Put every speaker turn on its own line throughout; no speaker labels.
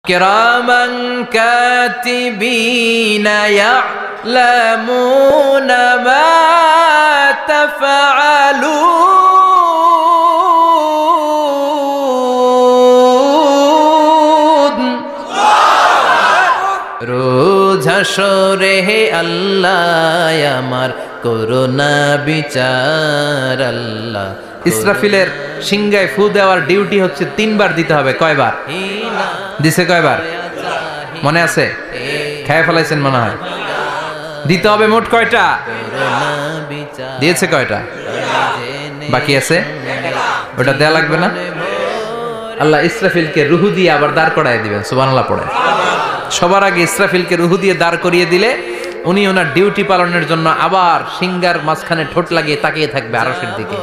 কিরামান কাতিবিনা ইয়ালামুনা মা তাফআলুন। রোজ হাসরে হে আল্লাহ আমার করুণা বিচার আল্লাহ। ইসরাফিলের সিংহায় ফু দেওয়ার ডিউটি হচ্ছে 3 বার দিতে হবে। কয়বার দিছে? কয়বার মনে আছে? খেয়ে ফেলাইছেন মনে হয়। দিতে হবে মোট কয়টা? দিয়েছে কয়টা? বাকি আছে? ওটা দেয়া লাগবে না? আল্লাহ ইসরাফিলকে রুহু দিয়ে আবার দাঁড় করায় দিবেন। সুবহানাল্লাহ পড়ে। সবার আগে ইসরাফিলকে রুহু দিয়ে দাঁড় করিয়ে দিলে উনি ওনার ডিউটি পালনের জন্য আবার সিংহার মাঝখানে ঠোঁট লাগিয়ে তাকিয়ে থাকবে আরশের দিকে।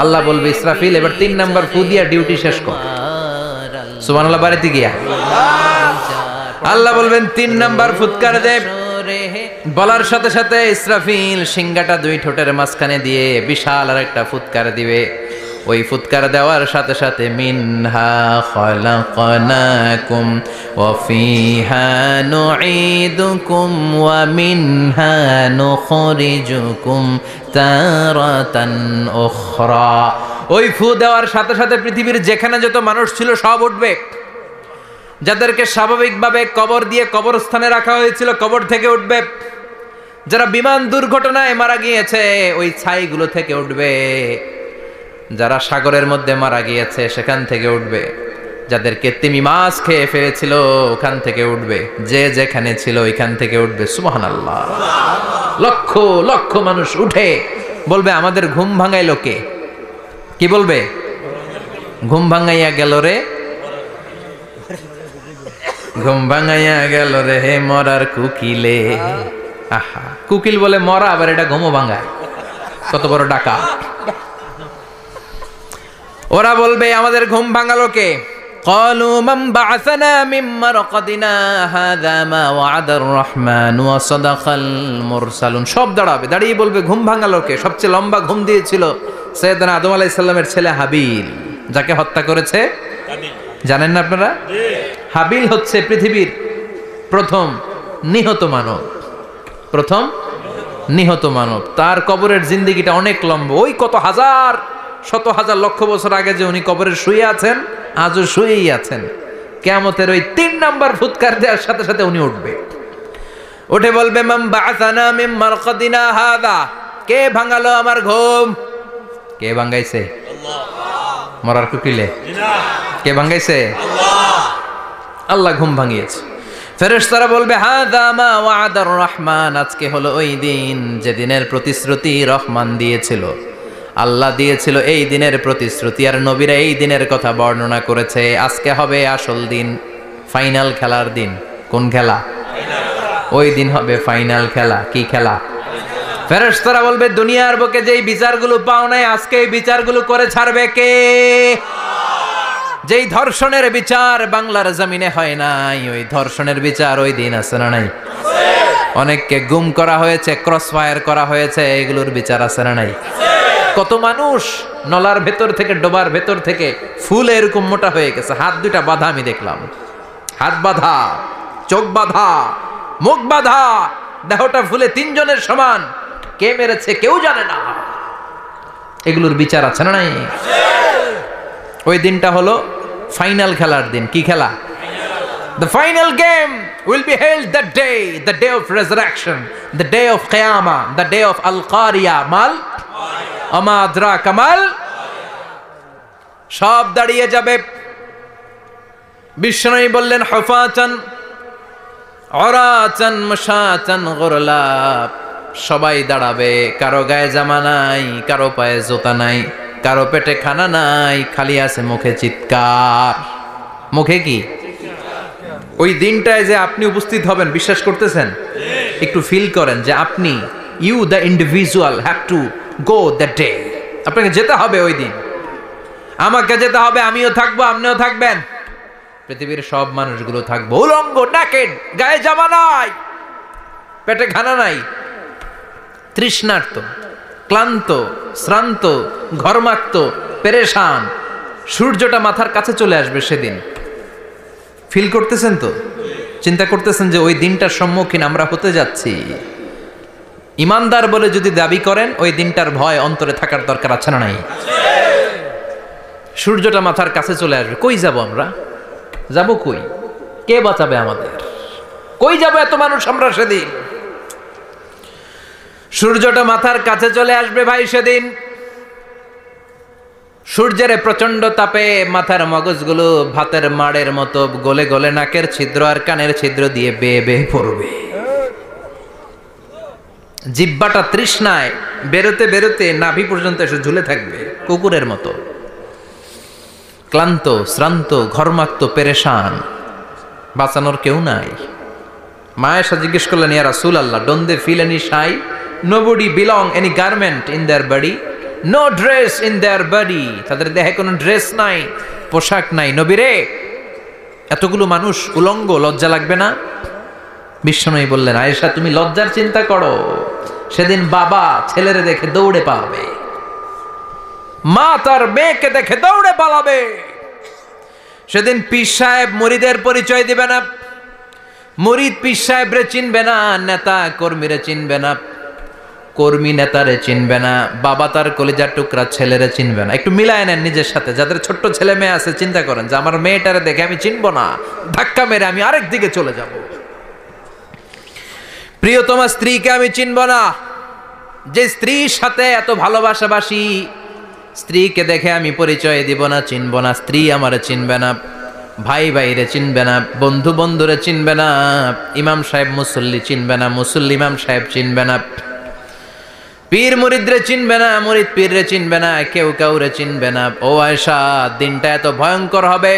আল্লাহ বলবে, ইসরাফিল এবার 3 নাম্বার ফু দিয়া ডিউটি শেষ কর। সুবহানাল্লাহ। বাড়িতে গিয়া আল্লাহ বলবেন 3 নাম্বার ফুৎকার দে। বলার সাথে সাথে ইসরাফিল সিংহাটা 2 ঠোঁটের মাঝখানে দিয়ে বিশাল আর একটা ফুৎকার দিবে। ওই ফুৎকার দেওয়ার সাথে সাথে মিনহা খলাকনাকুম ওয়া ফিহা নুঈদুকুম ওয়া মিনহা নুখরিজুকুম তারাতান উখরা। ওই ফু দেওয়ার সাথে সাথে পৃথিবীর যেখানে যত মানুষ ছিল সব উঠবে। যাদেরকে স্বাভাবিকভাবে কবর দিয়ে কবরস্থানে রাখা হয়েছিল কবর থেকে উঠবে। যারা বিমান দুর্ঘটনায় মারা গিয়েছে ওই ছাইগুলো থেকে উঠবে। যারা সাগরের মধ্যে মারা গিয়েছে সেখান থেকে উঠবে। যাদেরকে তিমি মাছ খেয়ে ফেলেছিল ওখান থেকে উঠবে। যে যেখানে ছিল ওইখান থেকে উঠবে। সুবহানাল্লাহ। লক্ষ লক্ষ মানুষ উঠে বলবে, আমাদের ঘুম ভাঙাইলো কে? কি বলবে? ঘুম ভাঙাইয়া গেল রে, ঘুম ভাঙাইয়া গেল রে হে মরার কুকিলে। আহা, কুকিল বলে মরা, আবার এটা ঘুমো ভাঙায়। কত বড় ডাকা। ওরা বলবে, আমাদের ঘুম ভাঙালো কে? ক্বালু মান বা'আসানা মিন মারকাদিনা হাযা মা ওয়া'আদার রহমান ওয়া সাদাকাল মুরসালুন। সব দাঁড়াবে, দাঁড়িয়ে বলবে, ঘুম ভাঙালো কে? সবচেয়ে লম্বা ঘুম দিয়েছিল সাইয়েদনা আদম আলাইহিস সালামের ছেলে হাবিল, যাকে হত্যা করেছে জানেন না আপনারা? হাবিল হচ্ছে পৃথিবীর প্রথম নিহত মানব। প্রথম নিহত মানব। তার কবরের জিন্দেগিটা অনেক লম্বা। ওই কত হাজার, শত হাজার, লক্ষ বছর আগে যে উনি কবরে শুয়ে আছেন, আজও শুয়েই আছেন। কিয়ামতের ওই 3 নাম্বার ফুৎকার দেওয়ার সাথে সাথে উনি উঠবে। উঠে বলবে, মান বা'আসানা মিন মারকাদিনা হাযা। কে ভাঙালো আমার ঘুম? কে ভাঙাইছে? আল্লাহ। মরার কুকিলে কে ভাঙাইছে? আল্লাহ। আল্লাহ ঘুম ভাঙিয়েছে। ফেরেশতারা বলবে, হাযা মা ওয়া'আদার রহমান। আজকে হলো ওই দিন যে দিনের প্রতিশ্রুতি রহমান দিয়েছিল, আল্লাহ দিয়েছিল। এই দিনের প্রতিশ্রুতি আর নবীরা এই দিনের কথা বর্ণনা করেছে। আজকে হবে আসল দিন, ফাইনাল খেলার দিন। কোন খেলা? ওই দিন হবে ফাইনাল খেলা। কি খেলা? ফেরেশতারা বলবে, দুনিয়ার বুকে যেই বিচারগুলো পাও নাই, আজকে এই বিচারগুলো করে ছাড়বে কে? যেই ধর্ষণের বিচার বাংলার জমিনে হয় নাই, ওই ধর্ষণের বিচার ওই দিন আছে না নাই? অনেককে গুম করা হয়েছে, ক্রস ফায়ার করা হয়েছে, এগুলোর বিচার আছে না নাই? কত মানুষ নলার ভেতর থেকে, ডোবার ভেতর থেকে ফুলে এরকম মোটা হয়ে গেছে। হাত 2টা বাঁধা আমি দেখলাম। হাত বাঁধা, চোখ বাঁধা, মুখ বাঁধা, দেহটা ফুলে 3 জনের সমান। কে মেরেছে কেউ জানে না। এগুলোর বিচার আছে না নাই? ওই দিনটা হলো ফাইনাল খেলার দিন। কি খেলা? The final game will be held that day, the day of resurrection, the day of Qiyamah, the day of Al-Qariya. Mal আমা আদরাকা মাল। সব দাঁড়িয়ে যাবে। বিষ্ণু বললেন, হুফাতান উরাতান মুশাতান গুরলা। সবাই দাঁড়াবে। কারো গায়ে জামা নাই, কারো পায়ে জুতা নাই, কারো পেটে খানা নাই, খালি আছে মুখে চিৎকার। মুখে কি? ওই দিনটায় যে আপনি উপস্থিত হবেন, বিশ্বাস করতেছেন? একটু ফিল করেন যে আপনি, you the individual have to go that day. আপনাকে যেতে হবে ওই দিন। আমাকে যেতে হবে, আমিও থাকবো, আপনিও থাকবেন। পৃথিবীর সব মানুষগুলো থাকবো উলঙ্গ, নাকেড, গায়ে জামা নাই, পেটে খানা নাই, তৃষ্ণার্ত, ক্লান্ত, শ্রান্ত, ঘর্মাক্ত, পেরেশান। সূর্যটা মাথার কাছে চলে আসবে সেদিন। ফিল করতেছেন তো? চিন্তা করতেছেন যে ওই দিনটার সম্মুখীন আমরা হতে যাচ্ছি। ইমানদার বলে যদি দাবি করেন, ওই দিনটার ভয় অন্তরে থাকার দরকার আছে না নাই? সূর্যটা মাথার কাছে চলে আসবে, কই যাব আমরা? যাব কই? কে বাঁচাবে আমাদের? কই যাব এত মানুষ আমরা সেদিন? সূর্যটা মাথার কাছে চলে আসবে ভাই সেদিন। সূর্যের প্রচন্ড তাপে মাথার মগজগুলো ভাতের মাড়ের মতো গলে গলে নাকের ছিদ্র আর কানের ছিদ্র দিয়ে বেয়ে বেয়ে পড়বে। জিহ্বাটা তৃষ্ণায় বেরোতে বেরোতে নাভি পর্যন্ত এসে ঝুলে থাকবে কুকুরের মতো। ক্লান্ত, শ্রান্ত, ঘর্মাক্ত, পেরেশান, বাঁচানোর কেউ নাই। মায়েশা জিজ্ঞেস করলেন, ইয়া রাসূলুল্লাহ, don't they feel any shy? Nobody belong any garment in their body, no dress in their body. তাদের দেহে কোনো ড্রেস নাই, পোশাক নাই। নবীরে, এতগুলো মানুষ উলঙ্গ, লজ্জা লাগবে না? বিশ্বনবী বললেন, আয়েশা তুমি লজ্জার চিন্তা করো, সেদিন বাবা ছেলেরে দেখে দৌড়ে পালাবে, মা তার মেয়েকে দেখে দৌড়ে পালাবে। সেদিন পীর সাহেব মুরিদের পরিচয় দিবে না, মুরিদ পীর সাহেবরে চিনবে না, নেতা কর্মীরে চিনবে না, কর্মী নেতারে চিনবে না, বাবা তার কলিজার টুকরা ছেলেরে চিনবে না। একটু মিলায় নেন নিজের সাথে। যাদের ছোট্ট ছেলে মেয়ে আছে, চিন্তা করেন যে আমার মেয়েটারে দেখে আমি চিনবো না, ধাক্কা মেরে আমি আরেক দিকে চলে যাব। প্রিয়তমা স্ত্রীকে আমি চিনবো না, যে স্ত্রীর সাথে এত ভালোবাসাবাসি, স্ত্রীকে দেখে আমি পরিচয় দিব না, চিনব না। স্ত্রী আমারে চিনবে না, ভাই ভাইরে চিনবে না, বন্ধু বন্ধুরে চিনবে না, ইমাম সাহেব মুসল্লি চিনবে না, মুসল্লি ইমাম সাহেব চিনবে না, পীর মুরিদরে চিনবে না, মুরিদ পীররে চিনবে না, কেউ কাউরে চিনবে না। ও আয়েশা, দিনটা এত ভয়ঙ্কর হবে,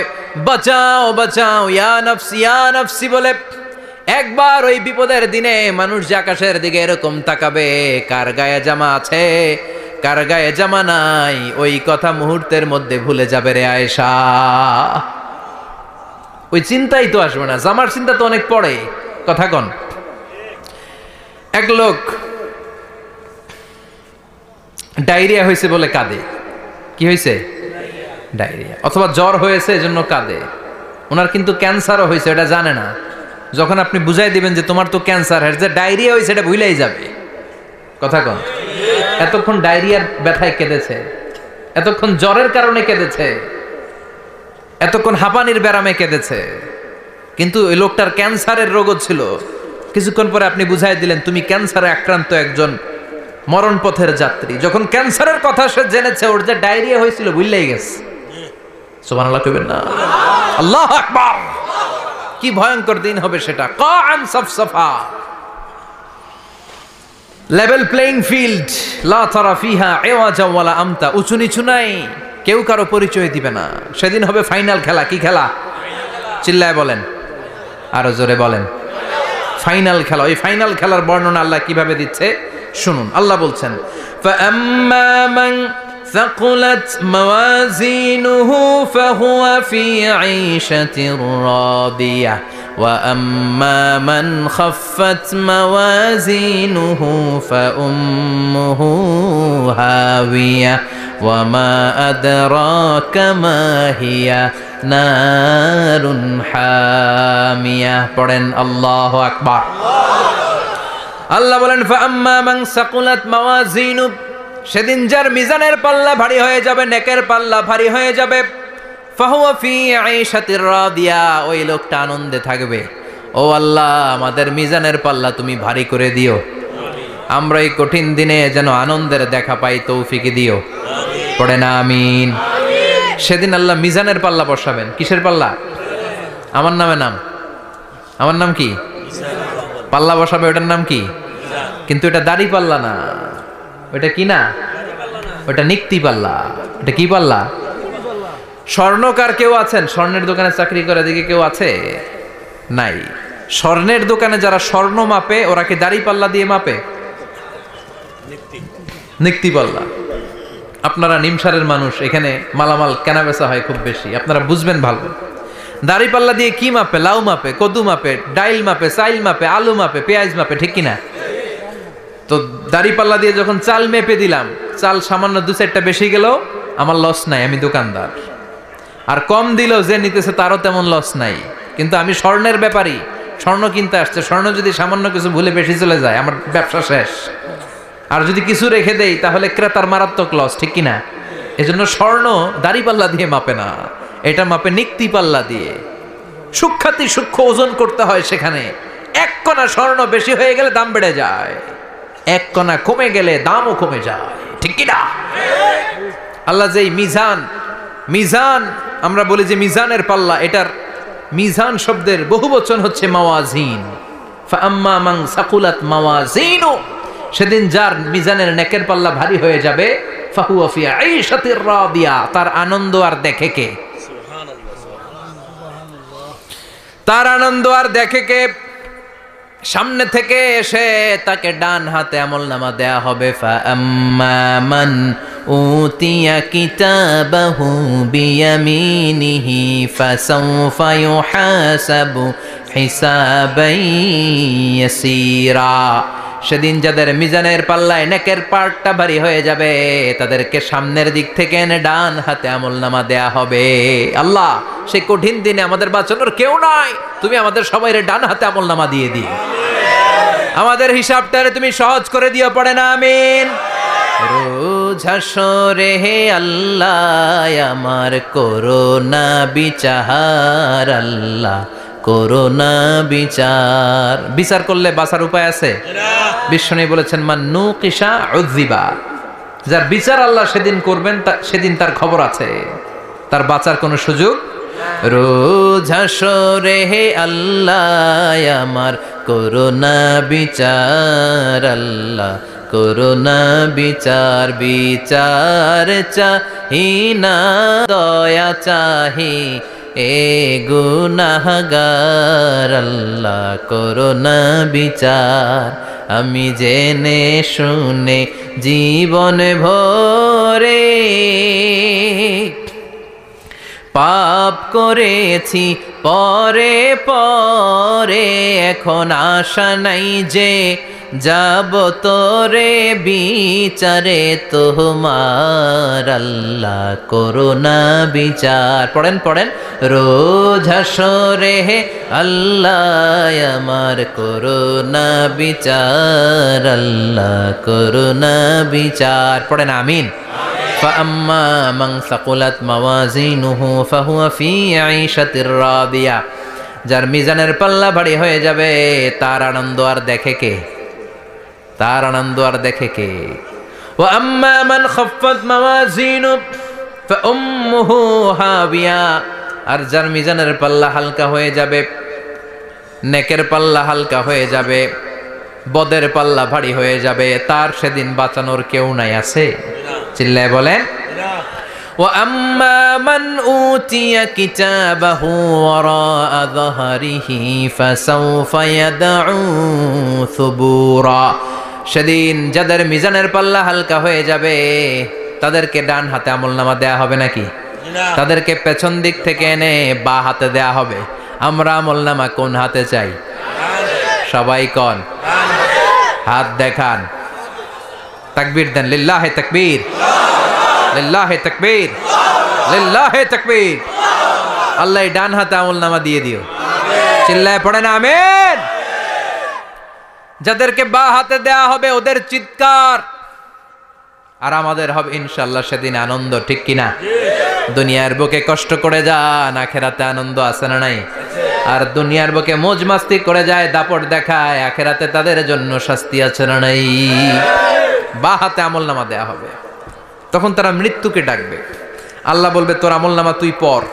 বাঁচাও বাঁচাও, ইয়া নফসি ইয়া নফসি বলে একবার ওই বিপদের দিনে মানুষ যে আকাশের দিকে এরকম তাকাবে, কার গায়ে জামা আছে কার গায়ে জামা নাই, ওই কথা মুহূর্তের মধ্যে ভুলে যাবে রে আয়েশা। ওই চিন্তাই তো আসবে না, জামার চিন্তা তো অনেক পরে। কথা কন। এক লোক ডায়রিয়া হয়েছে বলে কাঁদে। কি হয়েছে? ডায়রিয়া। অথবা জ্বর হয়েছে এজন্য কাঁদে। ওনার কিন্তু ক্যান্সারও হয়েছে, এটা জানে না। যখন আপনি বুঝাই দিবেন যে তোমার তো ক্যান্সার, যে ডায়রিয়া হয়েছে এটা ভুলেই যাবে। কথা কন। এতক্ষণ ডায়রিয়ার ব্যথায় কেঁদেছে, এতক্ষণ জ্বরের কারণে কেঁদেছে, এতক্ষণ হাঁপানির ব্যারামে কেঁদেছে, কিন্তু ওই লোকটার ক্যান্সারের রোগও ছিল। কিছুক্ষণ পরে আপনি বুঝাই দিলেন তুমি ক্যান্সারে আক্রান্ত একজন মরণ পথের যাত্রী। যখন ক্যান্সারের কথা সে জেনেছে, ওর যে ডায়রিয়া হয়েছিল ভুলেই গেছে। সুবহানাল্লাহ কইবেন না? আল্লাহু আকবার। কি ভয়ঙ্কর দিন হবে সেটা। কাআন সাফসাফা, লেভেল প্লেইং ফিল্ড, লা তারা ফিহা ইওয়াজা ওয়ালা আমতা। উঁচু নিচু নাই, কেউ কারো পরিচয় দিবে না। সেদিন হবে ফাইনাল খেলা। কি খেলা? চিল্লায় বলেন, আরো জোরে বলেন। ফাইনাল খেলা। ওই ফাইনাল খেলার বর্ণনা আল্লাহ কিভাবে দিচ্ছে শুনুন। আল্লাহ বলছেন, ফাআম্মা মান ثقلت موازينه فهو في عيشة راضية وأما من خفت موازينه فأمه هاوية وما أدراك ما هي نار حامية. পড়েন আল্লাহু আকবার। আল্লাহ বলেন, ফাআম্মা মান সাকুলাত মাওয়াজিনু, সেদিন যার মিজানের পাল্লা ভারী হয়ে যাবে, নেকের পাল্লা ভারী হয়ে যাবে, ফাহুয়া ফি আইশাতির রাদিয়া, ওই লোকটা আনন্দে থাকবে। ও আল্লাহ, আমাদের মিজানের পাল্লা তুমি ভারী করে দিও, আমরা এই কঠিন দিনে যেন আনন্দের দেখা পাই, তৌফিক দিও। পড়ে না আমিন। সেদিন আল্লাহ মিজানের পাল্লা বসাবেন। কিসের পাল্লা? আমার নামে নাম, আমার নাম কি? পাল্লা বসাবে, ওটার নাম কি? কিন্তু এটা দাড়ি পাল্লা না, ওটা কি না, ওটা নিক্তি পাল্লা। এটা কি পাল্লা? স্বর্ণকার কেউ আছেন? স্বর্ণের দোকানে চাকরি করে দিকে কেউ আছে? নাই। স্বর্ণের দোকানে যারা স্বর্ণ মাপে, ওরা কি দাড়ি পাল্লা দিয়ে মাপে? নিক্তি পাল্লা। আপনারা নিমসারের মানুষ, এখানে মালামাল কেনা বেচা হয় খুব বেশি, আপনারা বুঝবেন ভালো। দাড়ি পাল্লা দিয়ে কি মাপে? লাউ মাপে, কদু মাপে, ডাইল মাপে, চাইল মাপে, আলু মাপে, পেঁয়াজ মাপে, ঠিক কিনা? তো দাড়ি পাল্লা দিয়ে যখন চাল মেপে দিলাম, চাল সামান্য 2-4টা বেশি গেল, আমার লস নাই, আমি দোকানদার। আর কম দিল যে নিতেছে, তারও তেমন লস নাই, কিন্তু আমি স্বর্ণের ব্যাপারী, স্বর্ণ কিনতে আসছে, স্বর্ণ যদি সামান্য কিছু ভুলে বেশি চলে যায় আমার ব্যবসা শেষ। আর যদি কিছু রেখে দেই তাহলে ক্রেতার মারাত্মক লস, ঠিক কিনা? এজন্য স্বর্ণ দাড়ি পাল্লা দিয়ে মাপে না, এটা মাপে নিক্তি পাল্লা দিয়ে। সূক্ষ্মাতি সূক্ষ্ম ওজন করতে হয় সেখানে। এক কণা স্বর্ণ বেশি হয়ে গেলে দাম বেড়ে যায়, এক কণা কমে গেলে দামও কমে যায়, ঠিক কিনা? আল্লাহ যেই মিজান, মিজান আমরা বলি যে মিজানের পাল্লা, এটার মিজান শব্দের বহু বচন হচ্ছে মাওয়াজিন। ফাআম্মা মান সাকুলাত মাওয়াজিনু, সেদিন যার মিজানের নেকের পাল্লা ভারী হয়ে যাবে, ফাহুয়া ফি আইশাতির রাদিয়া, তার আনন্দ আর দেখে কে? তার আনন্দ আর দেখে কে? সামনে থেকে এসে তাকে ডান হাতে আমলনামা দেয়া হবে। ফাআম্মা মান উতিয়া কিতাবাহু বিয়ামিনিহি ফাসাউফা ইউহাসাবু হিসাবান ইয়াসীরা, সেদিন যাদের মিজানের পাল্লায় নেকের পার্টটা ভারী হয়ে যাবে তাদেরকে সামনের দিক থেকে এনে ডান হাতে আমলনামা দেয়া হবে। আল্লাহ, সেই কঠিন দিনে আমাদের বাঁচানোর কেউ নাই, তুমি আমাদের সবাই ডান হাতে আমলনামা দিয়ে দিও, আমাদের হিসাবটারে তুমি সহজ করে দিও, পড়ে না আমিন। রোজ হাসরে হে আল্লাহ আমার করোনা বিচার, আল্লাহ করোনা বিচার। বিচার করলে বাঁচার উপায় আছে? বিশ্বনবী বলেছেন মান নুকিশা উযিবা, যার বিচার আল্লাহ সেদিন করবেন সেদিন তার খবর আছে, তার বাঁচার কোনো সুযোগ। রোজ হাসরে হে আল্লাহ আমার করোনা বিচার, আল্লাহ করোনা বিচার। বিচার চাহি না দয়া চাহি এ গুনাহগার, আল্লাহ করোনা বিচার। আমি জেনে শুনে জীবন ভরে পাপ করেছি পরে পরে, এখন আশা নাই যে যাব তোরে বিচারে তোমার, আল্লাহ করোনা বিচার। পড়েন পড়েন, রোজ হাসরে হে আল্লাহ আমার করোনা বিচার, আল্লাহ করোনা বিচার। পড়েন আমিন। فأما من ثقلت موازينه فهو في عيشة راضية, যার মিজানের পাল্লা ভারী হয়ে যাবে তার আনন্দ আর দেখে কে? তার আনন্দ আর দেখে কে? وأما من خفت موازينه فأمه هاوية, আর যার মিজানের পাল্লা হালকা হয়ে যাবে, নেকের পাল্লা হালকা হয়ে যাবে, বদের পাল্লা ভারী হয়ে যাবে, তার সেদিন বাঁচানোর কেউ নাই। আছে? চিল্লায় বলেন। وأما من أوتي كتابه وراء ظهره فسوف يدعو ثبورا, সেদিন যাদের মিজানের পাল্লা হালকা হয়ে যাবে তাদেরকে ডান হাতে আমলনামা দেয়া হবে নাকি? তাদেরকে পেছন দিক থেকে এনে বা হাতে দেয়া হবে। আমরা আমলনামা কোন হাতে চাই? সবাই কোন হাত দেখান, তাকবীর দেন, লিল্লাহে তাকবীর, লিল্লাহে তাকবীর, লিল্লাহে তাকবীর। আল্লাহ ডান হাতে আমলনামা দিয়ে দিও, চিল্লায় পড়েন আমিন। যাদেরকে বা হাতে দেয়া হবে ওদের চিৎকার, আর আমাদের হবে ইনশাআল্লাহ সেদিন আনন্দ, ঠিক কিনা? দুনিয়ার বুকে কষ্ট করে যান, আখেরাতে আনন্দ আছে না নাই? আর দুনিয়ার বুকে মौज মাস্তি করে যায়, দাপট দেখায়, আখেরাতে তাদের জন্য শাস্তি আছে না নাই? বা হাতে আমলনামা দেয়া হবে, তখন তারা মৃত্যুকে ডাকবে। আল্লাহ বলবে তোর আমলনামা তুই পড়।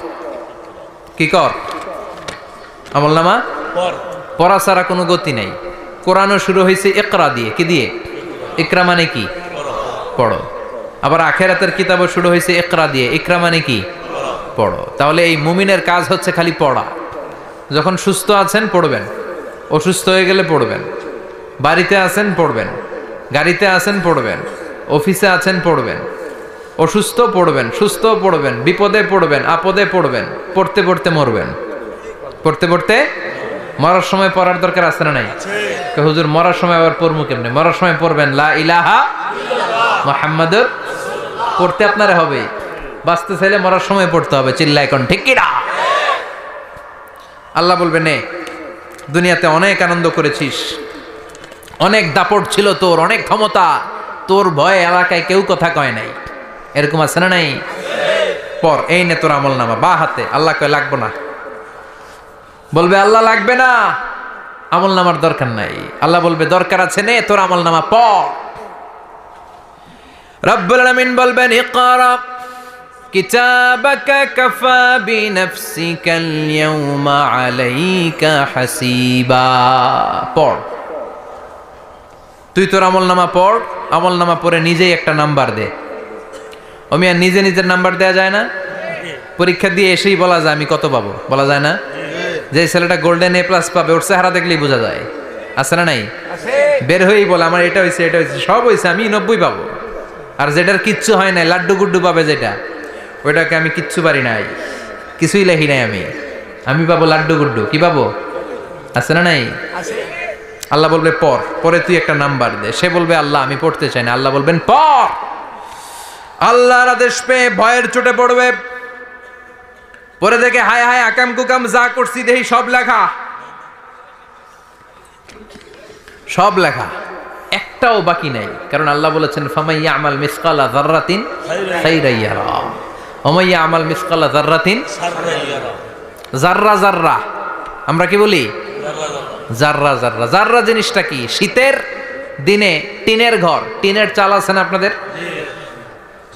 কি কর? আমলনামা পড়া ছাড়া কোনো গতি নাই। কোরআনও শুরু হয়েছে ইকরা দিয়ে। কি দিয়ে? ইকরা মানে কি? পড়ো। আবার আখেরাতের কিতাবও শুরু হয়েছে ইকরা দিয়ে। ইকরা মানে কি? পড়ো। তাহলে এই মুমিনের কাজ হচ্ছে খালি পড়া। যখন সুস্থ আছেন পড়বেন, অসুস্থ হয়ে গেলে পড়বেন, বাড়িতে আছেন পড়বেন, গাড়িতে আছেন পড়বেন, অফিসে আছেন পড়বেন, অসুস্থ পড়বেন, সুস্থ পড়বেন, বিপদে পড়বেন, আপদে পড়বেন, পড়তে পড়তে মরবেন। পড়তে পড়তে মরার সময় পড়ার দরকার আছে না নাই? হুজুর মরার সময় আবার পড়বো কেমনে? মরার সময় পড়বেন লা ইলাহা মুহাম্মাদুর, পড়তে আপনারা হবে। বাঁচতে চাইলে মরার সময় পড়তে হবে। চিল্লায় কোন ঠিক কিনা? আল্লাহ বলবে নে, দুনিয়াতে অনেক আনন্দ করেছিস, অনেক দাপট ছিল তোর, অনেক ক্ষমতা, তোর ভয়ে এলাকায় কেউ কথা কয় নাই, এরকম আছে না নাই? পর এই নে তোর আমল নামা, বা হাতে। আল্লাহ কয় লাগবো না। বলবে আল্লাহ লাগবে না, আমল নামার দরকার নাই। আল্লাহ বলবে দরকার আছে, নে তোর আমল নামা পড়। রব্বুল আলামিন বলবেন ইকরা কিতাবাকা কাফা বিনাফসিকাল ইয়াউমা আলাইকা হাসিবা। পড়, তুই তোর আমল নামা পড়। আমল নামা পড়ে নিজেই একটা নাম্বার দে। ওমিয়া নিজে নিজের নাম্বার দেয়া যায় না? পরীক্ষা দিয়ে এসেই বলা যায় আমি কত পাবো, বলা যায় না? যে ছেলেটা গোল্ডেন এ প্লাস পাবে ওর চেহারা দেখলেই বোঝা যায়, আছে না নাই? বের হয়েই বলে আমার এটা হয়েছে, এটা হয়েছে, সব হয়েছে, আমি 90 পাবো। আর যেটার কিচ্ছু হয় নাই, লাড্ডু গুড্ডু পাবে যেটা, ওইটাকে আমি কিচ্ছু পারি নাই, কিছুই লেখি নাই আমি পাবো লাড্ডু গুড্ডু। কি পাবো? আছে না নাই? আল্লাহ বলবে পড়, পরে তুই একটা নাম্বার দে। সে বলবে আল্লাহ আমি পড়তে চাই না। আল্লাহ বলবেন পড়। আল্লাহর আদেশ পেয়ে ভয়ের চোটে পড়বে, পরে দেখে হায় হায় আকাম কুকাম যা করছি দেখি সব লেখা, সব লেখা, একটাও বাকি নাই। কারণ আল্লাহ বলেছেন ফামাইয়া আমাল মিসকালা যাররাতিন খাইরান ইয়ারা ওয়া মাইয়া আমাল মিসকালা যাররাতিন শাররান ইয়ারা। যাররা যাররা আমরা কি বলি? যাররা যাররা। যাররা জিনিসটা কি? শীতের দিনে টিনের ঘর, টিনের চাল আছে না আপনাদের?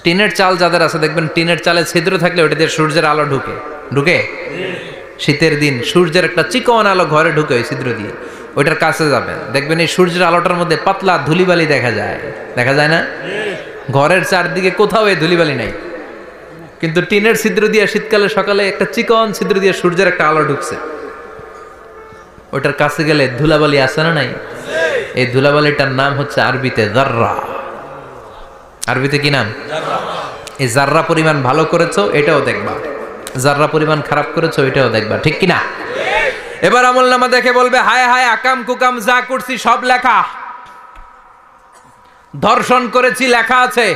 টিনের চাল যাদের আছে দেখবেন টিনের চালে ছিদ্র থাকলে ওটা দিয়ে সূর্যের আলো ঢুকে ঢুকে শীতের দিন সূর্যের একটা চিকন আলো ঘরে ঢুকে ওই ছিদ্র দিয়ে, ওইটার কাছে যাবেন দেখবেন এই সূর্যের আলোটার মধ্যে পাতলা ধুলিবালি দেখা যায়, দেখা যায় না? ঘরের চারদিকে কোথাও এই ধুলিবালি নাই, কিন্তু টিনের ছিদ্র দিয়ে শীতকালে সকালে একটা চিকন ছিদ্র দিয়ে সূর্যের একটা আলো ঢুকছে, ওইটার কাছে গেলে ধুলাবালি আছে না নাই? এই ধুলাবালিটার নাম হচ্ছে আরবিতে যাররা। আরবিতে কি নাম? এই যাররা পরিমাণ ভালো করেছো এটাও দেখবা, যাররা পরিমাণ খারাপ করেছো এটাও দেখবা, ঠিক কিনা? এবার আমলনামা দেখে বলবে হায় হায় আকাম কুকাম যা করছি সব লেখা, ধর্ষণ করেছি লেখা আছে,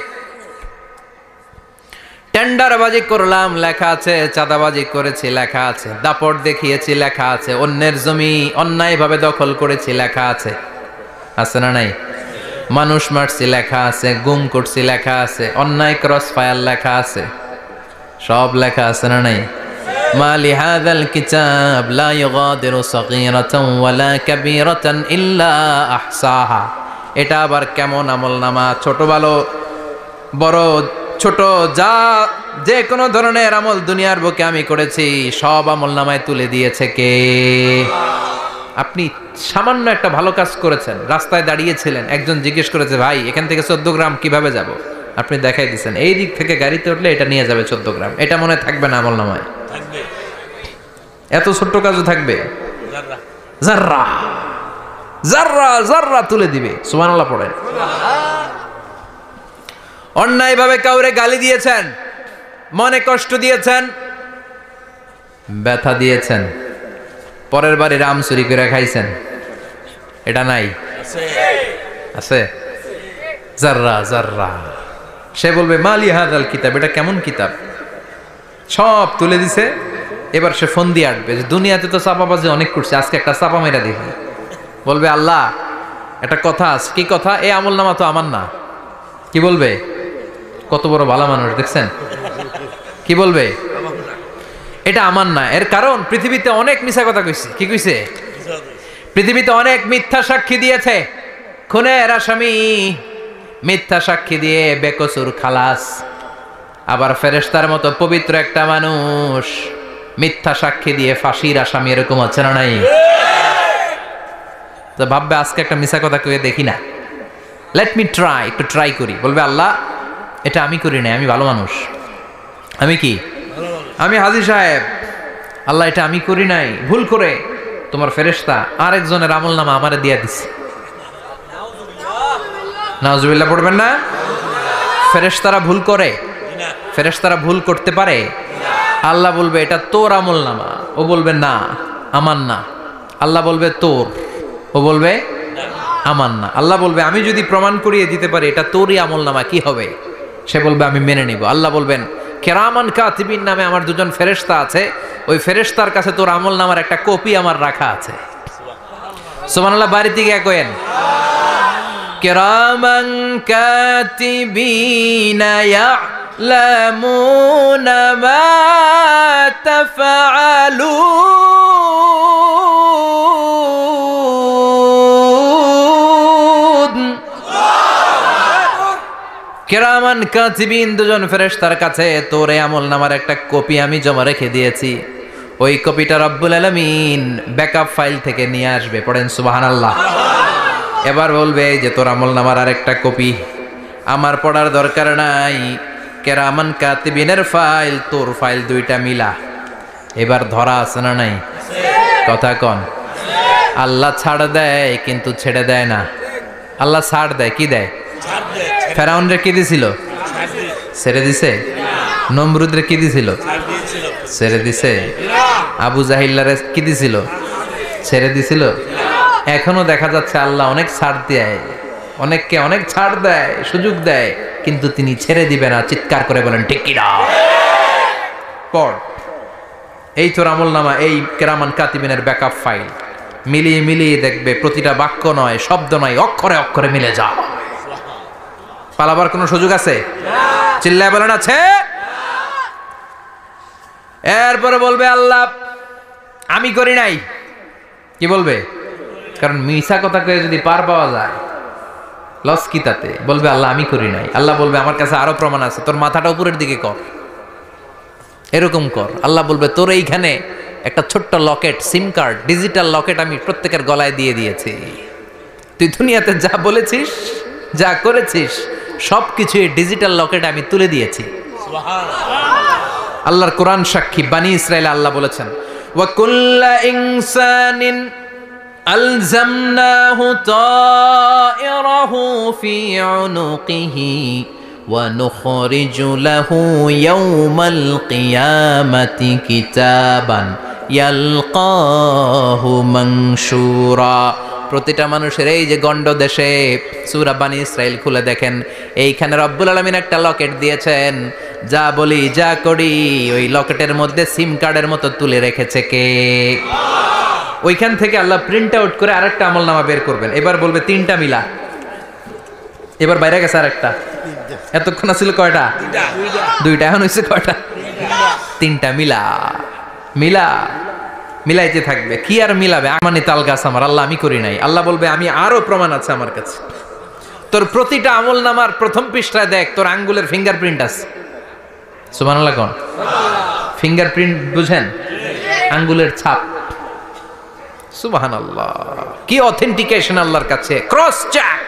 টেন্ডারবাজি করলাম লেখা আছে, চাঁদাবাজি করেছি লেখা আছে, দাপট দেখিয়েছি লেখা আছে, অন্যের জমি অন্যায়ভাবে দখল করেছি লেখা আছে, আছে না নাই? মানুষ মারছি লেখা আছে, গুম করছি লেখা আছে, অন্যায় ক্রস ফায়ার লেখা আছে, সব লেখা আছে না নাই? মা লিহাযাল কিতাব লা ইউগাদিরু সাগীরাতান ওয়ালা কাবীরাতান ইল্লা আহসাহা। এটা আবার কেমন আমলনামা? ছোট ভালো বড় ছোট যা যে কোনো ধরনের আমল দুনিয়ার বুকে আমি করেছি সব আমলনামায় তুলে দিয়েছে কে? আপনি সামান্য একটা ভালো কাজ করেছেন, রাস্তায় দাঁড়িয়েছিলেন, একজন জিজ্ঞেস করেছে ভাই এখান থেকে 14 গ্রাম কিভাবে যাব, আপনি দেখাই দিচ্ছেন এই দিক থেকে গাড়িতে উঠলে এটা নিয়ে যাবে 14 গ্রাম, এটা মনে থাকবে না আমলনামায়? এত ছোট্ট কাজও থাকবে? যাররা যাররা যাররা তুলে দিবে। সুবহানাল্লাহ পড়েন। অন্যায়ভাবে কাউরে গালি দিয়েছেন, মনে কষ্ট দিয়েছেন, ব্যথা দিয়েছেন, পরের বাড়ির আম চুরি করে খাইছেন, এটা নাই? আছে। যাররা যাররা। সে বলবে মা লিহাযাল কিতাব, এটা কেমন কিতাব? সব তুলে দিছে। এবার সে ফোন দিয়ে আসবে যে দুনিয়াতে তো চাপাবাজি অনেক করছে, আজকে একটা চাপা মেরা দেখি। বলবে আল্লাহ একটা কথা আছে। কি কথা? এই আমলনামা তো আমার না। কি বলবে? কত বড় ভালো মানুষ দেখছেন? কি বলবে? এটা আমার না। এর কারণ পৃথিবীতে অনেক মিথ্যা কথা কইছে। কি কইছে? পৃথিবীতে অনেক মিথ্যা সাক্ষী দিয়েছে, খুনের আসামি মিথ্যা সাক্ষী দিয়ে বেকসুর খালাস। আবার ফেরেশতার মতো পবিত্র একটা মানুষ মিথ্যা সাক্ষী দিয়ে ফাঁসির আসামি, এরকম আছে না নাই? তো ভাববে আজকে একটা মিথ্যা কথা কয়ে দেখি না, লেট মি ট্রাই, একটু ট্রাই করি। বলবে আল্লাহ এটা আমি করি নাই, আমি ভালো মানুষ। আমি কি? আমি হাজী সাহেব। আল্লাহ এটা আমি করি নাই, ভুল করে তোমার ফেরেশতা আরেকজনের আমলনামা আমারে দিয়ে দিছে। নাউজুবিল্লাহ পড়বেন না? ফেরেশতারা ভুল করে? ফেরেশতারা ভুল করতে পারে? আল্লাহ বলবে এটা তোর আমলনামা, ও বলবে না আমার না। আল্লাহ বলবে তোর, ও বলবে আমার না। আল্লাহ বলবে আমি যদি প্রমাণ করিয়ে দিতে পারি এটা তোরই আমলনামা, কি হবে? সে বলবে আমি মেনে নিব। আল্লাহ বলবেন কিরামান কাতিবিন নামে আমার দুজন ফেরেশতা আছে, ওই ফেরেশতার কাছে তোর আমল নামার একটা কপি আমার রাখা আছে। সুবহানাল্লাহ, বাড়িতে গিয়ে কয়েন কিরামান কাতিবিনা ইয়ালামুনা মা তাফআলুন। কিরামান কাতিবিন দুজন ফেরেশতার কাছে তোর আমল নামার একটা কপি আমি জমা রেখে দিয়েছি। ওই কপিটা রব্বুল আলামিন ব্যাকআপ ফাইল থেকে নিয়ে আসবে। পড়েন সুবহানাল্লাহ। এবার বলবে যে তোর আমল নামার আরেকটা কপি আমার পড়ার দরকার নাই, কিরামান কাতিবিনের ফাইল তোর ফাইল দুইটা মিলা। এবার ধরা আছে না নাই? কথা কন। আল্লাহ ছাড় দেয় কিন্তু ছেড়ে দেয় না। আল্লাহ ছাড় দেয়, কি দেয়? ফেরাউনরে কি দিছিল? ছেড়ে দিছে। নমরুদরে কি দিছিল? ছেড়ে দিছে। আবু জাহিল্লারে কি দিছিল? ছেড়ে দিছিল। এখনো দেখা যাচ্ছে আল্লাহ অনেক ছাড় দেয়, অনেককে অনেক ছাড় দেয়, সুযোগ দেয়, কিন্তু তিনি ছেড়ে দিবে না। চিৎকার করে বলেন ঠিক কি না? পড় এই তোর আমল নামা, এই কিরামান কাতিবিনের ব্যাকআপ ফাইল মিলিয়ে মিলিয়ে দেখবে প্রতিটা বাক্য নয়, শব্দ নয়, অক্ষরে অক্ষরে মিলে যা। পালাবার কোনো সুযোগ আছে? চিল্লায় বলেন আছে। এরপরে বলবে আল্লাহ আমি করি নাই। কি বলবে? কারণ মিছা কথা কয়ে যদি পার পাওয়া যায় লস কি তাতে? বলবে আল্লাহ আমি করি নাই। আল্লাহ বলবে আমার কাছে আরো প্রমাণ আছে, তোর মাথাটা উপরের দিকে কর, এরকম কর। আল্লাহ বলবে তোর এইখানে একটা ছোট্ট লকেট, সিম কার্ড, ডিজিটাল লকেট আমি প্রত্যেকের গলায় দিয়ে দিয়েছি। তুই দুনিয়াতে যা বলেছিস, যা করেছিস, সবকিছু এই ডিজিটাল লকেটে আমি তুলে দিয়েছি। আল্লাহর কোরআন সাক্ষী। বানি ইসরাইল আল্লাহ বলেছেন ওয়া কুল্লা ইনসানিন আলজামনাহু তায়রাহু ফি উনুকিহি ওয়া নুখরিজু লাহু ইয়াওমাল কিয়ামাতি কিতাবান ইয়ালকাহু মানশুরা। প্রতিটা মানুষের এই যে গন্ড দেশে সূরা বানি ইসরাইল খুলে দেখেন, এইখানে রব্বুল আলামিন একটা লকেট দিয়েছেন। যা বলি যা করি ওই লকেটের মধ্যে সিম কার্ডের মতো তুলে রেখেছে কে? ওইখান থেকে আল্লাহ প্রিন্ট আউট করে আরেকটা আমলনামা বের করবেন। এবার বলবে তিনটা মিলা। এবার বাইরে গেছে আরেকটা। এতক্ষণ ছিল কয়টা? দুইটা। এখন হয়েছে কয়টা? তিনটা। মিলা মিলা মিলাইতে থাকবে। কি আর মিলাবে? আমানি তাল গাছ আমার। আল্লাহ আমি করি নাই। আল্লাহ বলবে আমি আরো প্রমাণ আছে আমার কাছে। তোর প্রতিটা আমল নামার প্রথম পৃষ্ঠায় দেখ তোর আঙ্গুলের ফিঙ্গারপ্রিন্ট আছে। সুবহানাল্লাহ কোন? ফিঙ্গারপ্রিন্ট বুঝেন? আঙ্গুলের ছাপ। সুবহানাল্লাহ, কি অথেন্টিকেশন আল্লাহর কাছে। Cross check,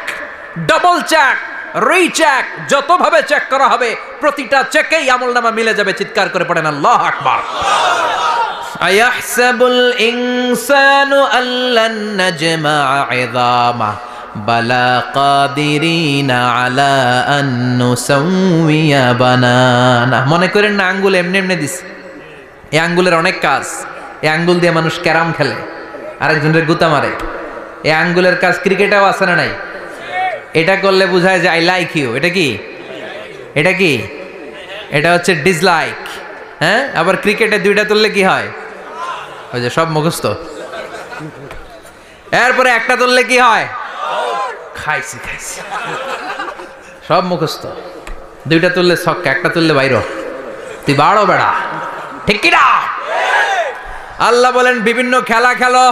double check, recheck, যতভাবে চেক করা হবে প্রতিটা চেকেই আমলনামা মিলে যাবে। চিৎকার করে পড়েন আল্লাহু আকবার। আয়াহসাবুল ইনসানু আল্লান নাজমা'a 'ইযামা বালা কাদিরিনা আলা আন নুসাউইয়া বানানা। মনে করেন না আঙ্গুল এমনি এমনি দিছে। এই আঙ্গুলের অনেক কাজ। এই আঙ্গুল দিয়ে মানুষ ক্যারাম খেলে, আরেকজনের গুতা মারে। এই আঙ্গুলের কাজ ক্রিকেটেও আছে না নাই? এটা করলে বোঝায় যে আই লাইক ইউ। এটা কি? এটা কি? এটা হচ্ছে ডিসলাইক। হ্যাঁ, আবার ক্রিকেটে দুইটা তুললে কি হয়? ওই যে সব মুখস্থ। এরপরে একটা তুললে কি হয়? খাইছি খাইছি, সব মুখস্থ। দুইটা তুললে ছক্কা, একটা তুললে বাইরো। তুই বাড়ো বেড়া, ঠিক কি না? আল্লাহ বলেন বিভিন্ন খেলা খেলো,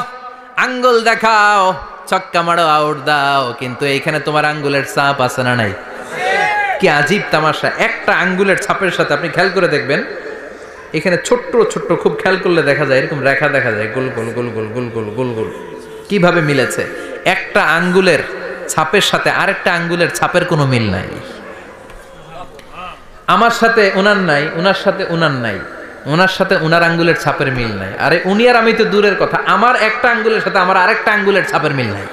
আঙ্গুল দেখাও, ছক্কা মারো, আউট দাও, কিন্তু এইখানে তোমার আঙ্গুলের ছাপ আছে না নাই? কি আজীব তামাশা। একটা আঙ্গুলের ছাপের সাথে আপনি খেয়াল করে দেখবেন, এখানে ছোট্ট ছোট্ট খুব খেয়াল করলে দেখা যায় এরকম রেখা দেখা যায়, গোল গোল গোল গোল গোল গোল গোল গোল। কিভাবে মিলেছে? একটা আঙ্গুলের ছাপের সাথে আরেকটা আঙ্গুলের ছাপের কোনো মিল নাই। আমার সাথে ওনার নাই, ওনার সাথে ওনার নাই, ওনার সাথে ওনার আঙ্গুলের ছাপের মিল নাই। আরে উনি আর আমি তো দূরের কথা, আমার একটা আঙ্গুলের সাথে আমার আরেকটা আঙ্গুলের ছাপের মিল নাই।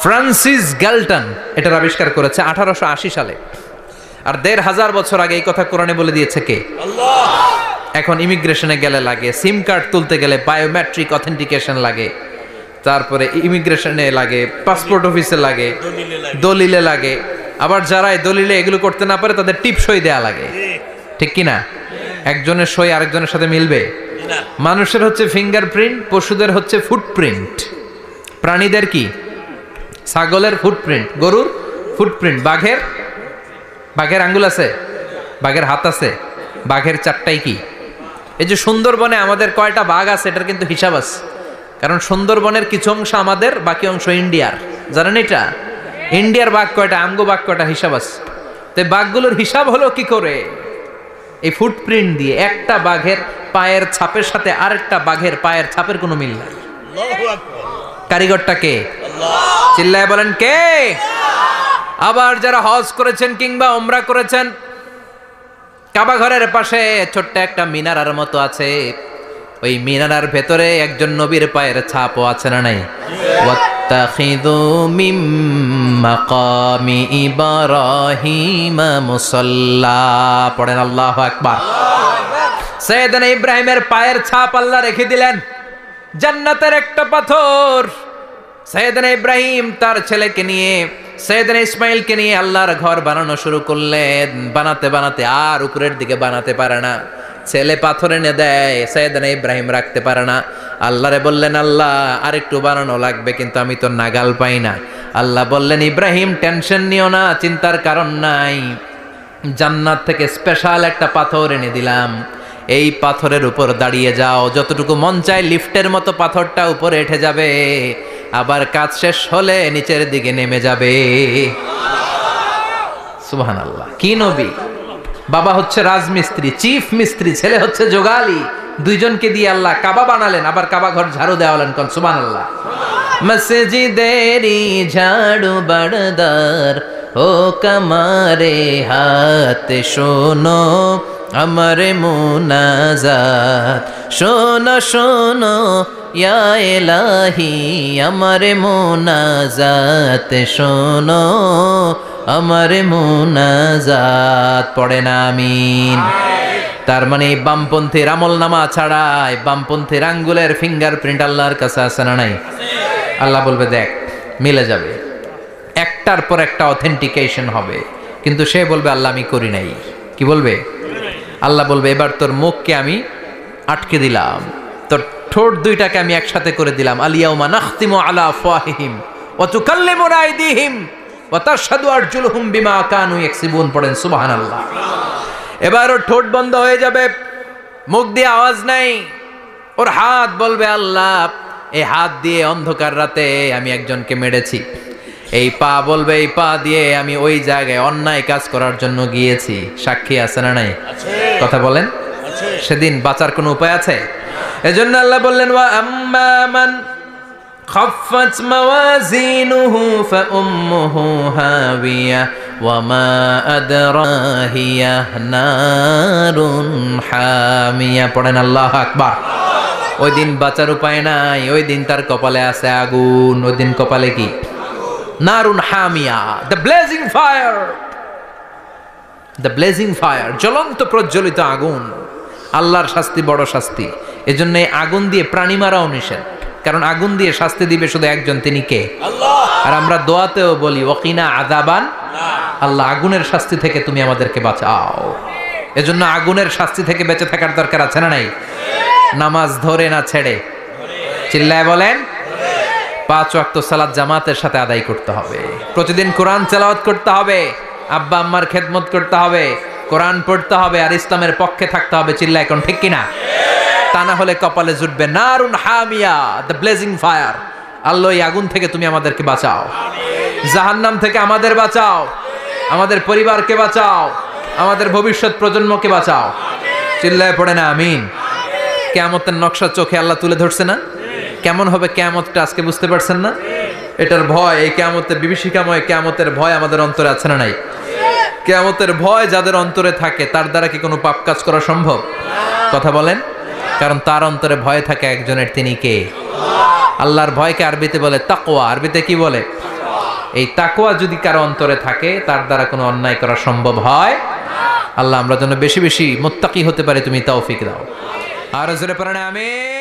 ফ্রান্সিস গ্যালটন এটার আবিষ্কার করেছে 1880 সালে। আর 1500 বছর আগে এই কথা কোরআনে বলে দিয়েছে কে? আল্লাহ। এখন ইমিগ্রেশনে গেলে লাগে, সিম কার্ড তুলতে গেলে বায়োমেট্রিক অথেন্টিকেশন লাগে, তারপরে ইমিগ্রেশনে লাগে, পাসপোর্ট অফিসে লাগে, দলিলে লাগে। আবার যারা এই দলিলে এগুলো করতে না পারে তাদের টিপসই দেয়া লাগে। ঠিক কি না? একজনের সই আরেকজনের সাথে মিলবে? মানুষের হচ্ছে ফিঙ্গারপ্রিন্ট, পশুদের হচ্ছে ফুটপ্রিন্ট। প্রাণীদের কি? ছাগলের ফুটপ্রিন্ট, গরুর ফুটপ্রিন্ট, বাঘের আঙ্গুল আছে, বাঘের হাত আছে, বাঘের চারটাই কি? এই যে সুন্দরবনে আমাদের কয়টা বাঘ আছে এটার কিন্তু হিসাব আছে, কারণ সুন্দরবনের কিছু অংশ আমাদের, বাকি অংশ ইন্ডিয়ার। জানেন এটা? ইন্ডিয়ার বাঘ কয়টা, আমগো বাঘ কয়টা, হিসাব আছে। তো বাঘগুলোর হিসাব হলো কি করে? এই ফুটপ্রিন্ট দিয়ে। একটা বাঘের পায়ের ছাপের সাথে আরেকটা বাঘের পায়ের ছাপের কোনো মিল নাই। কারিগরটা কে? চিল্লায় বলেন কে? আবার যারা হজ করেছেন কিংবা উমরা করেছেন, কাবা ঘরের পাশে ছোট্ট একটা মিনারার মতো আছে, ওই মিনারার ভেতরে একজন নবীর পায়ের ছাপও আছে না নাই? ওয়াত্তাখিযু মিম মাকামি ইব্রাহিম মুসাল্লা, পড়েন আল্লাহু আকবার। সাইয়েদনা ইব্রাহিমের পায়ের ছাপ আল্লাহ রেখে দিলেন জান্নাতের একটা পাথর। সাইয়েদনা ইব্রাহিম তার ছেলেকে নিয়ে, সাইয়েদনা ইসমাইলকে নিয়ে আল্লাহর ঘর বানানো শুরু করলেন। বানাতে বানাতে আর উপরের দিকে বানাতে পারে না, ছেলে পাথর এনে দেয়, সাইয়েদনা ইব্রাহিম রাখতে পারে না। আল্লাহরে বললেন, আল্লাহ আরেকটু বানানো লাগবে, কিন্তু আমি তো নাগাল পাই না। আল্লাহ বললেন, ইব্রাহিম টেনশন নিও না, চিন্তার কারণ নাই, জান্নাত থেকে স্পেশাল একটা পাথর এনে দিলাম, এই পাথরের উপর দাঁড়িয়ে যাও, যতটুকু মন চায় লিফটের মতো পাথরটা উপরে উঠে যাবে, আবার কাজ শেষ হলে নিচের দিকে নেমে যাবে। সুবহানাল্লাহ। কি নবী! বাবা হচ্ছে রাজমিস্ত্রি, চিফ মিস্ত্রি, ছেলে হচ্ছে যোগালি, দুইজনকে দিয়ে আল্লাহ কাবা বানালেন, আবার কাবা ঘর ঝাড়ু দেওয়ালেন। কোন সুবহানাল্লাহ। মসজিদেরি ঝাড়ু বারদার ও কামারে হাত শোনো আমার মুনাজাত, শোনো শোনো ইয়া ইলাহি আমার মুনাজাত, শোনো আমার মুনাজাত, পড়েন আমিন। তার মানে বামপন্থীর আমল নামা ছাড়াই বামপন্থীর আঙ্গুলের ফিঙ্গারপ্রিন্ট আল্লাহর কাছে আছে না নাই? আল্লাহ বলবে দেখ মিলে যাবে, একটার পর একটা অথেন্টিকেশন হবে, কিন্তু সে বলবে আল্লাহ আমি করি নাই। কি বলবে? আল্লাহ বলবে এবার তোর মুখকে আমি আটকে দিলাম, তোর ঠোঁট দুইটাকে আমি একসাথে করে দিলাম। আলিয়াউমা নাখতিমু আলা আফওয়াহিহিম ওয়া তুকাল্লিমুনা আইদিহিম ওয়া তাশহাদু আরজুলুহুম বিমা কানু ইয়াকসিবুন, পড়েন সুবহানাল্লাহ। এবার ওর ঠোঁট বন্ধ হয়ে যাবে, মুখ দিয়ে আওয়াজ নাই। ওর হাত বলবে আল্লাহ এই হাত দিয়ে অন্ধকার রাতে আমি একজনকে মেরেছি। এই পা বলবে এই পা দিয়ে আমি ওই জায়গায় অন্যায় কাজ করার জন্য গিয়েছি। সাক্ষী আছে না নাই? কথা বলেন। সেদিন বাঁচার কোনো উপায় আছে? এজন্য আল্লাহ বললেন ওয়া আম্মা মান খাফফাত মাওয়াজিনুহু ফাউম্মুহু হাবিয়া ওয়া মা আদরাহিয়া নারুন হামিয়া, পড়েন আল্লাহু আকবার। ওই দিন বাঁচার উপায় নাই, ওই দিন তার কপালে আছে আগুন। ওই দিন কপালে কি? নারুন হামিয়া, the blazing fire, the blazing fire, জ্বলন্ত প্রজ্বলিত আগুন। আল্লাহর শাস্তি বড় শাস্তি। এজন্য আগুন দিয়ে প্রাণী মারাও নিষেধ, কারণ আগুন দিয়ে শাস্তি দিবে শুধু একজন, তিনি কে? আল্লাহ। আর আমরা দোয়াতেও বলি ওয়াকিনা আযাবান, আল্লাহ আগুনের শাস্তি থেকে তুমি আমাদেরকে বাঁচাও। এজন্য আগুনের শাস্তি থেকে বেঁচে থাকার দরকার আছে না নাই? নামাজ ধরে না ছেড়ে, চিল্লায় বলেন। 5 ওয়াক্ত সালাত জামাতের সাথে আদায় করতে হবে, প্রতিদিন কোরআন তেলাওয়াত করতে হবে, আব্বা আম্মার খেদমত করতে হবে, কোরআন পড়তে হবে, আর ইসলামের পক্ষে থাকতে হবে। চিল্লায় কোন ঠিক কিনা? তা না হলে কপালে জুটবে নারুন হামিয়া, দ্য ব্লেজিং ফায়ার। আল্লাহ এই আগুন থেকে তুমি আমাদেরকে বাঁচাও, জাহান্নাম থেকে আমাদের বাঁচাও, আমাদের পরিবারকে বাঁচাও, আমাদের ভবিষ্যৎ প্রজন্মকে বাঁচাও। চিল্লায় পড়ে না আমিন। কিয়ামতের নকশা চোখে আল্লাহ তুলে ধরছে না? কেমন হবে কিয়ামতটা আজকে বুঝতে পারছেন না? এটার ভয়, এই কিয়ামতের বিভীষিকাময় কিয়ামতের ভয় আমাদের অন্তরে আছে না নাই? কিয়ামতের ভয় যাদের অন্তরে থাকে তার দ্বারা কি কোনো পাপ কাজ করা সম্ভব? কথা বলেন। কারণ তার অন্তরে ভয় থাকে একজনের, তিনি কে? আল্লাহর ভয়কে আরবিতে বলে তাকওয়া। আরবিতে কি বলে? এই তাকওয়া যদি কারো অন্তরে থাকে তার দ্বারা কোনো অন্যায় করা সম্ভব হয়। আল্লাহ আমরা যেন বেশি বেশি মুত্তাকি হতে পারি, তুমি তৌফিক দাও। আর জোরে পড়েন আমিন।